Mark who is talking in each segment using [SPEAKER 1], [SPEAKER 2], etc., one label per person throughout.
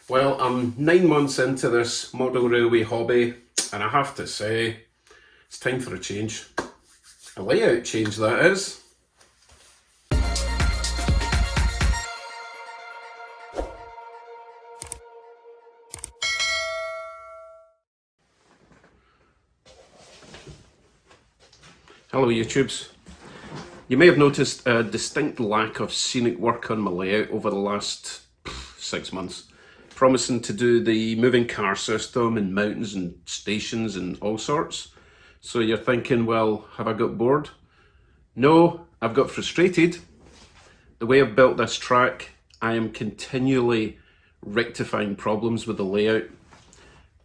[SPEAKER 1] Well, I'm 9 months into this model railway hobby, and I have to say, it's time for a change. A layout change, that is. Hello YouTubes. You may have noticed a distinct lack of scenic work on my layout over the last 6 months. Promising to do the moving car system and mountains and stations and all sorts. So you're thinking, well, have I got bored? No, I've got frustrated. The way I've built this track, I am continually rectifying problems with the layout,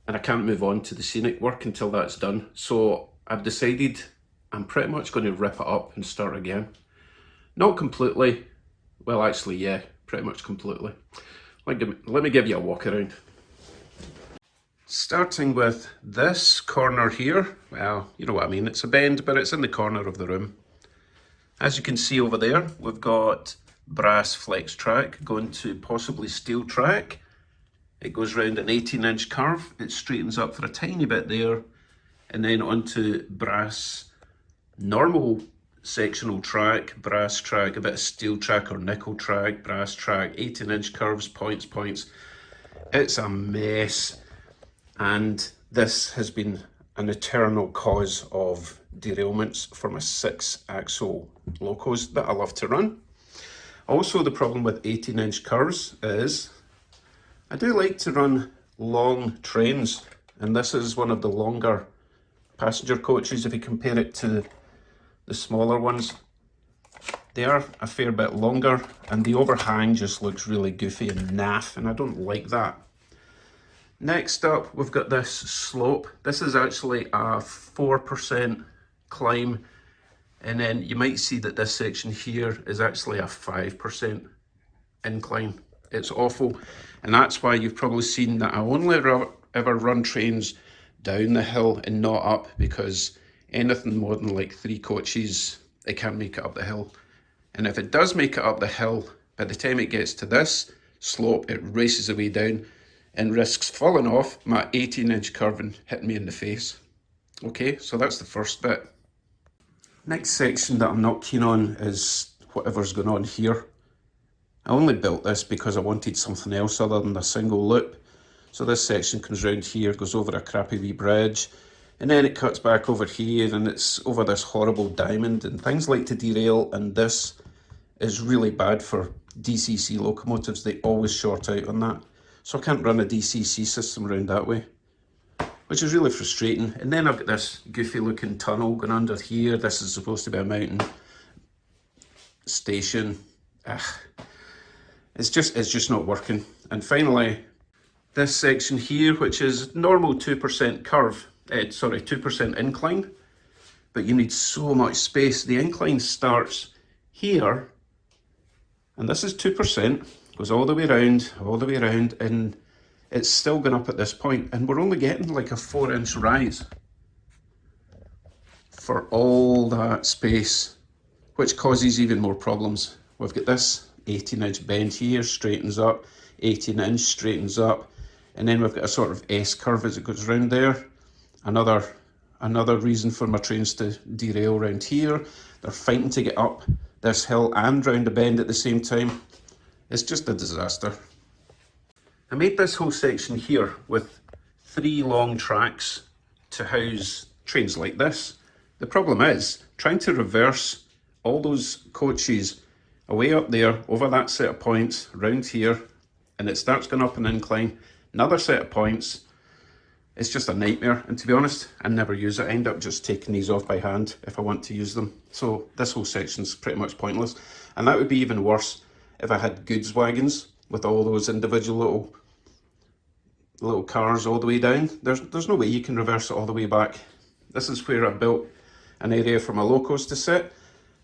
[SPEAKER 1] and I can't move on to the scenic work until that's done. So I've decided I'm pretty much going to rip it up and start again. Not completely, well actually yeah, pretty much completely. Let me give you a walk around. Starting with this corner here, well, you know what I mean, it's a bend, but it's in the corner of the room. As you can see over there, we've got brass flex track going to possibly steel track. It goes round an 18-inch curve, it straightens up for a tiny bit there, and then onto brass normal sectional track, brass track, a bit of steel track or nickel track, brass track, 18-inch curves, points. It's a mess, and this has been an eternal cause of derailments for my 6-axle locos that I love to run. Also, the problem with 18-inch curves is I do like to run long trains, and this is one of the longer passenger coaches if you compare it to the smaller ones. They are a fair bit longer, and the overhang just looks really goofy and naff, and I don't like that. Next up, we've got this slope. This is actually a 4% climb, and then you might see that this section here is actually a 5% incline. It's awful, and that's why you've probably seen that I only ever run trains down the hill and not up, because anything more than like 3 coaches, it can't make it up the hill. And if it does make it up the hill, by the time it gets to this slope, it races away down and risks falling off my 18-inch curve and hitting me in the face. Okay, so that's the first bit. Next section that I'm not keen on is whatever's going on here. I only built this because I wanted something else other than a single loop. So this section comes round here, goes over a crappy wee bridge, and then it cuts back over here, and it's over this horrible diamond, and things like to derail, and this is really bad for DCC locomotives. They always short out on that. So I can't run a DCC system around that way, which is really frustrating. And then I've got this goofy looking tunnel going under here. This is supposed to be a mountain station. It's just not working. And finally, this section here, which is normal 2% curve, 2% incline, but you need so much space. The incline starts here, and this is 2%, goes all the way around, and it's still going up at this point, and we're only getting like a 4-inch rise for all that space, which causes even more problems. We've got this 18-inch bend here, straightens up, 18-inch straightens up, and then we've got a sort of S curve as it goes around there. Another reason for my trains to derail around here. They're fighting to get up this hill and round the bend at the same time. It's just a disaster. I made this whole section here with 3 long tracks to house trains like this. The problem is trying to reverse all those coaches away up there, over that set of points, round here, and it starts going up an incline, another set of points. It's just a nightmare, and to be honest, I never use it. I end up just taking these off by hand if I want to use them. So this whole section's pretty much pointless, and that would be even worse if I had goods wagons with all those individual little cars all the way down. There's no way you can reverse it all the way back. This is where I built an area for my locos to sit,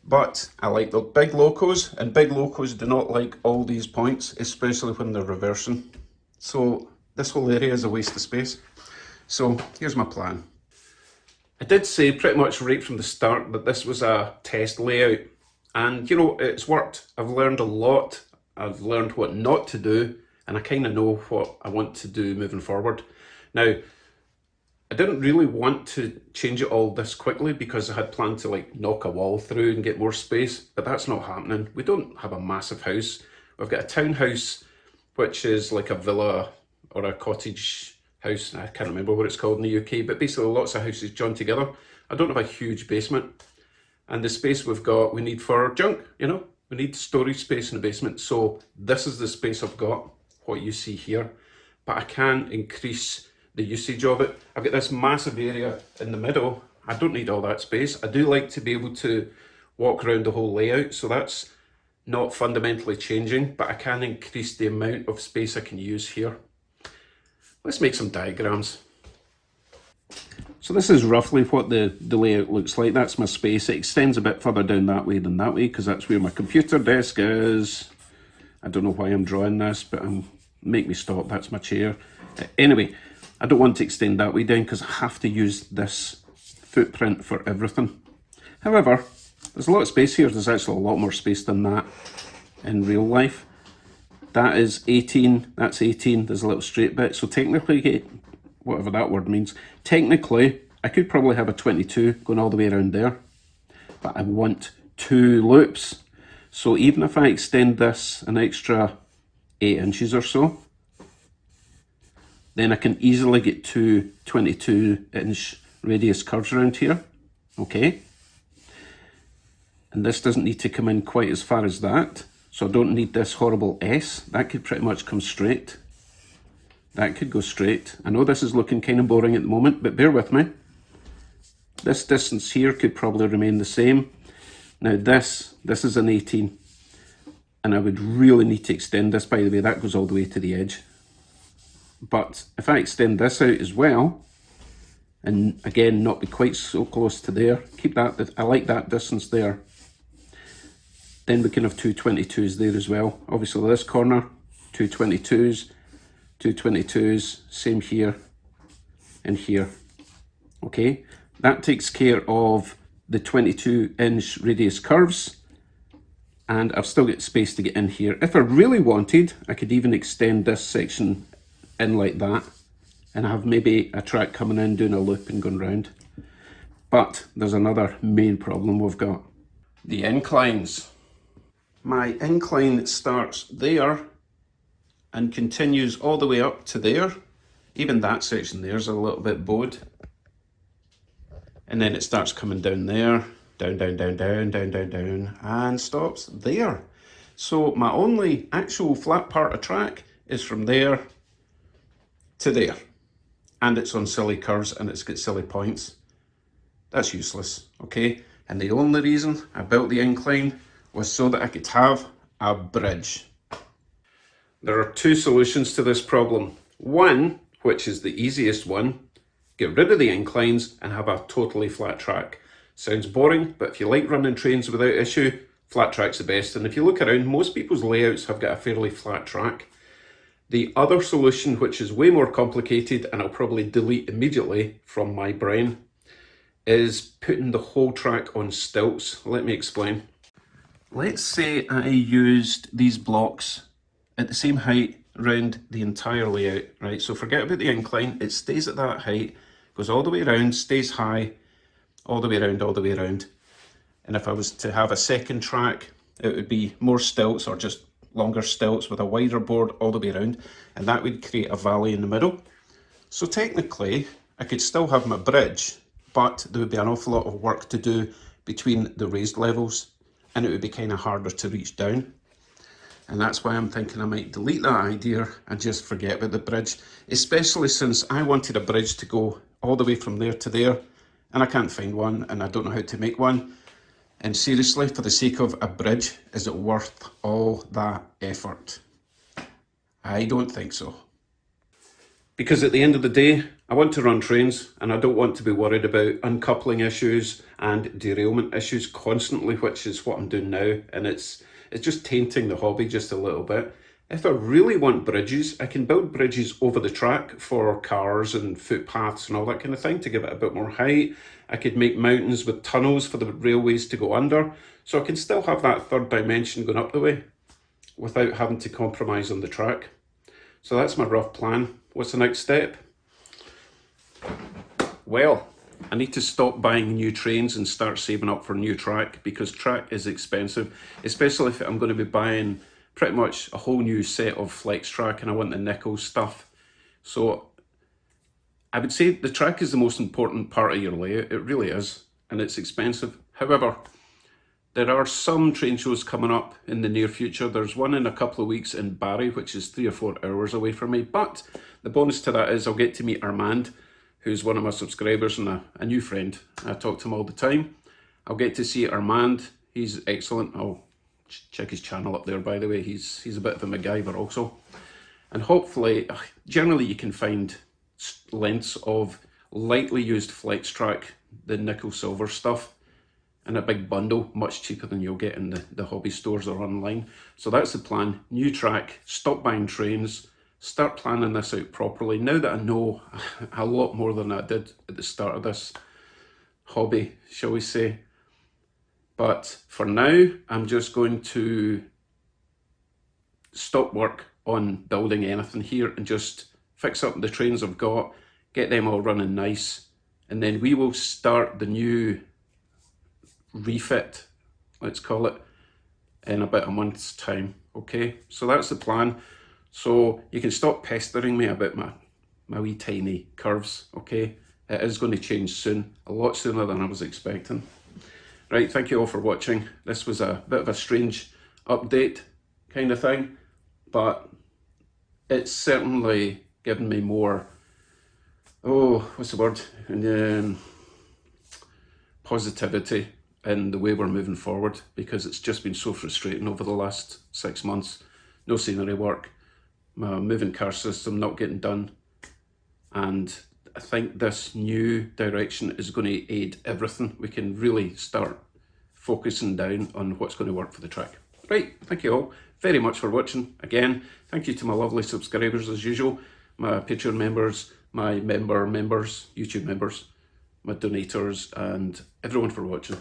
[SPEAKER 1] but I like the big locos, and big locos do not like all these points, especially when they're reversing. So this whole area is a waste of space. So here's my plan. I did say pretty much right from the start that this was a test layout, and you know, it's worked. I've learned a lot. I've learned what not to do, and I kind of know what I want to do moving forward. Now, I didn't really want to change it all this quickly because I had planned to like knock a wall through and get more space, but that's not happening. We don't have a massive house. We've got a townhouse, which is like a villa or a cottage house. I can't remember what it's called in the UK, but basically lots of houses joined together. I don't have a huge basement, and the space we've got, we need for junk, you know? We need storage space in the basement. So this is the space I've got, what you see here, but I can increase the usage of it. I've got this massive area in the middle. I don't need all that space. I do like to be able to walk around the whole layout, so that's not fundamentally changing, but I can increase the amount of space I can use here. Let's make some diagrams. So this is roughly what the layout looks like. That's my space. It extends a bit further down that way than that way because that's where my computer desk is. I don't know why I'm drawing this, but make me stop. That's my chair. Anyway, I don't want to extend that way down because I have to use this footprint for everything. However, there's a lot of space here. There's actually a lot more space than that in real life. That is 18, that's 18, there's a little straight bit. So technically, whatever that word means, technically, I could probably have a 22 going all the way around there. But I want 2 loops. So even if I extend this an extra 8 inches or so, then I can easily get 2 22-inch radius curves around here, okay? And this doesn't need to come in quite as far as that, so I don't need this horrible S. That could pretty much come straight. That could go straight. I know this is looking kind of boring at the moment, but bear with me. This distance here could probably remain the same. Now this is an 18, and I would really need to extend this, by the way, that goes all the way to the edge. But if I extend this out as well, and again, not be quite so close to there, keep that, I like that distance there, then we can have 2 22s there as well. Obviously this corner, 2 22s, 2 22s, same here and here. Okay, that takes care of the 22-inch radius curves, and I've still got space to get in here. If I really wanted, I could even extend this section in like that and have maybe a track coming in, doing a loop and going round. But there's another main problem we've got. The inclines. My incline starts there and continues all the way up to there. Even that section there's a little bit bowed. And then it starts coming down there, down, down, down, down, down, down, down, and stops there. So my only actual flat part of track is from there to there. And it's on silly curves and it's got silly points. That's useless, okay? And the only reason I built the incline was so that I could have a bridge. There are 2 solutions to this problem. One, which is the easiest one, get rid of the inclines and have a totally flat track. Sounds boring, but if you like running trains without issue, flat track's the best. And if you look around, most people's layouts have got a fairly flat track. The other solution, which is way more complicated and I'll probably delete immediately from my brain, is putting the whole track on stilts. Let me explain. Let's say I used these blocks at the same height around the entire layout, right? So forget about the incline, it stays at that height, goes all the way around, stays high, all the way around, all the way around. And if I was to have a second track, it would be more stilts or just longer stilts with a wider board all the way around, and that would create a valley in the middle. So technically, I could still have my bridge, but there would be an awful lot of work to do between the raised levels, and it would be kind of harder to reach down. And that's why I'm thinking I might delete that idea and just forget about the bridge, especially since I wanted a bridge to go all the way from there to there, and I can't find one, and I don't know how to make one. And seriously, for the sake of a bridge, is it worth all that effort? I don't think so. Because at the end of the day, I want to run trains and I don't want to be worried about uncoupling issues and derailment issues constantly, which is what I'm doing now. And it's just tainting the hobby just a little bit. If I really want bridges, I can build bridges over the track for cars and footpaths and all that kind of thing to give it a bit more height. I could make mountains with tunnels for the railways to go under. So I can still have that third dimension going up the way without having to compromise on the track. So that's my rough plan. What's the next step? Well, I need to stop buying new trains and start saving up for new track, because track is expensive, especially if I'm going to be buying pretty much a whole new set of flex track and I want the nickel stuff. So I would say the track is the most important part of your layout. It really is, and it's expensive. However, there are some train shows coming up in the near future. There's one in a couple of weeks in Barry, which is 3 or 4 hours away from me. But the bonus to that is I'll get to meet Armand, who's one of my subscribers and a new friend. I talk to him all the time. I'll get to see Armand. He's excellent. I'll check his channel up there, by the way. He's a bit of a MacGyver also. And hopefully, generally you can find lengths of lightly used flex track, the nickel silver stuff, in a big bundle, much cheaper than you'll get in the hobby stores or online. So that's the plan. New track, stop buying trains, start planning this out properly. Now that I know a lot more than I did at the start of this hobby, shall we say. But for now, I'm just going to stop work on building anything here and just fix up the trains I've got, get them all running nice, and then we will start the new refit, let's call it, in about a month's time. Okay, so that's the plan. So you can stop pestering me about my wee tiny curves. Okay, it is going to change soon, a lot sooner than I was expecting. Right, thank you all for watching. This was a bit of a strange update kind of thing, but it's certainly given me more, what's the word, positivity in the way we're moving forward, because it's just been so frustrating over the last 6 months. No scenery work, my moving car system not getting done, and I think this new direction is going to aid everything. We can really start focusing down on what's going to work for the track. Right, thank you all very much for watching. Again, thank you to my lovely subscribers as usual, my Patreon members, my members, YouTube members, my donators, and everyone for watching.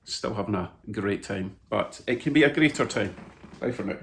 [SPEAKER 1] Still having a great time, but it can be a greater time. Bye for now.